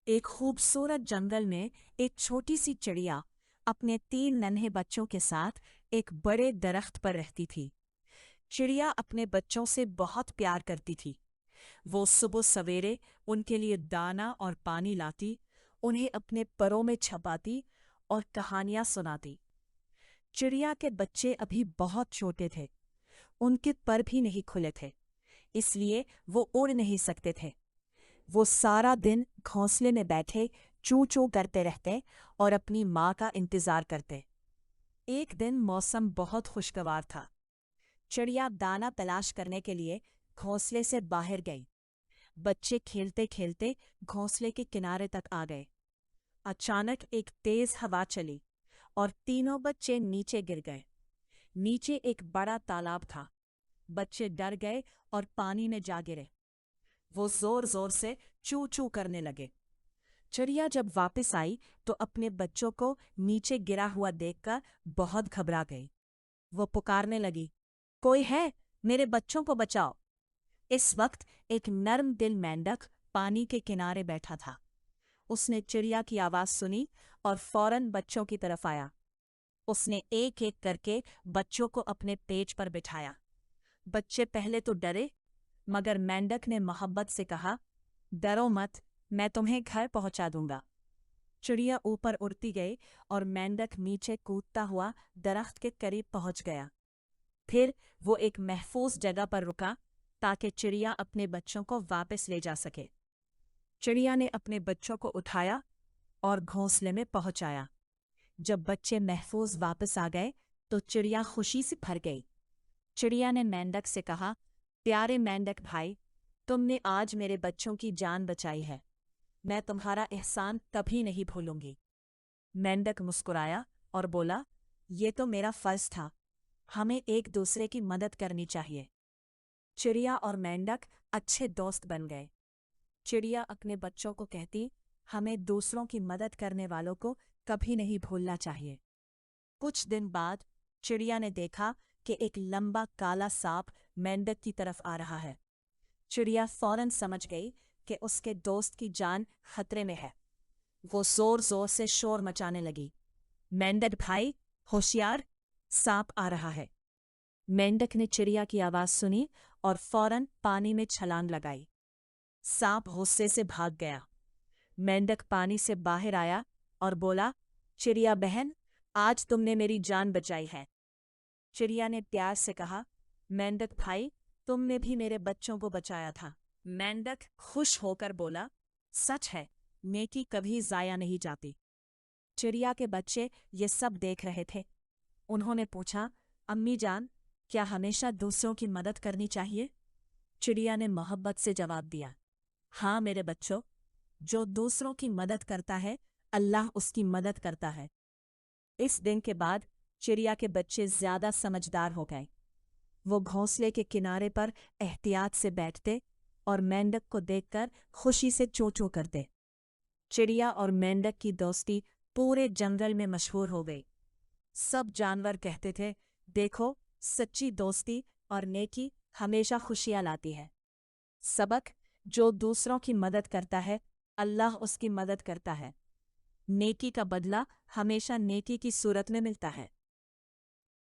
एक खूबसूरत जंगल में एक छोटी सी चिड़िया अपने 3 नन्हे बच्चों के साथ एक बड़े दरख्त पर रहती थी। चिड़िया अपने बच्चों से बहुत प्यार करती थी। वो सुबह सवेरे उनके लिए दाना और पानी लाती, उन्हें अपने परों में छपाती और कहानियां सुनाती। चिड़िया के बच्चे अभी बहुत छोटे थे, उनके पर भी नहीं खुले थे, इसलिए वो उड़ नहीं सकते थे। वो सारा दिन घोंसले में बैठे चूं चूं करते रहते और अपनी माँ का इंतजार करते। एक दिन मौसम बहुत खुशगवार था। चिड़िया दाना तलाश करने के लिए घोंसले से बाहर गई। बच्चे खेलते खेलते घोंसले के किनारे तक आ गए। अचानक एक तेज हवा चली और तीनों बच्चे नीचे गिर गए। नीचे एक बड़ा तालाब था। बच्चे डर गए और पानी में जा गिरे। वो जोर जोर से चू चू करने लगे। चिड़िया जब वापस आई तो अपने बच्चों को नीचे गिरा हुआ देखकर बहुत घबरा गई। वो पुकारने लगी, कोई है, मेरे बच्चों को बचाओ। इस वक्त एक नर्म दिल मेंढक पानी के किनारे बैठा था। उसने चिड़िया की आवाज सुनी और फौरन बच्चों की तरफ आया। उसने एक एक करके बच्चों को अपने पेट पर बिठाया। बच्चे पहले तो डरे, मगर मेंढक ने मोहब्बत से कहा, डरो मत, मैं तुम्हें घर पहुंचा दूंगा। चिड़िया ऊपर उड़ती गई और मेंढक नीचे कूदता हुआ दरख्त के करीब पहुंच गया। फिर वो एक महफूज जगह पर रुका ताकि चिड़िया अपने बच्चों को वापस ले जा सके। चिड़िया ने अपने बच्चों को उठाया और घोंसले में पहुंचाया। जब बच्चे महफूज वापस आ गए तो चिड़िया खुशी से भर गई। चिड़िया ने मेंढक से कहा, प्यारे मेंढक भाई, तुमने आज मेरे बच्चों की जान बचाई है। मैं तुम्हारा एहसान कभी नहीं भूलूंगी। मेंढक मुस्कुराया और बोला, ये तो मेरा फर्ज था। हमें एक दूसरे की मदद करनी चाहिए। चिड़िया और मेंढक अच्छे दोस्त बन गए। चिड़िया अपने बच्चों को कहती, हमें दूसरों की मदद करने वालों को कभी नहीं भूलना चाहिए। कुछ दिन बाद चिड़िया ने देखा कि एक लंबा काला सांप मेंढक की तरफ आ रहा है। चिड़िया फौरन समझ गई कि उसके दोस्त की जान खतरे में है। वो जोर जोर से शोर मचाने लगी, मेंढक भाई, होशियार, सांप आ रहा है। मेंढक ने चिड़िया की आवाज सुनी और फौरन पानी में छलांग लगाई। सांप गुस्से से भाग गया। मेंढक पानी से बाहर आया और बोला, चिड़िया बहन, आज तुमने मेरी जान बचाई है। चिड़िया ने प्यार से कहा, मेंढक भाई, तुमने भी मेरे बच्चों को बचाया था। मेंढक खुश होकर बोला, सच है, नेकी कभी जाया नहीं जाती। चिड़िया के बच्चे ये सब देख रहे थे। उन्होंने पूछा, अम्मी जान, क्या हमेशा दूसरों की मदद करनी चाहिए? चिड़िया ने मोहब्बत से जवाब दिया, हाँ मेरे बच्चों, जो दूसरों की मदद करता है अल्लाह उसकी मदद करता है। इस दिन के बाद चिड़िया के बच्चे ज्यादा समझदार हो गए। वो घोंसले के किनारे पर एहतियात से बैठते और मेंढक को देखकर खुशी से चों चों करते। चिड़िया और मेंढक की दोस्ती पूरे जंगल में मशहूर हो गई। सब जानवर कहते थे, देखो, सच्ची दोस्ती और नेकी हमेशा खुशियां लाती है। सबक, जो दूसरों की मदद करता है अल्लाह उसकी मदद करता है। नेकी का बदला हमेशा नेकी की सूरत में मिलता है।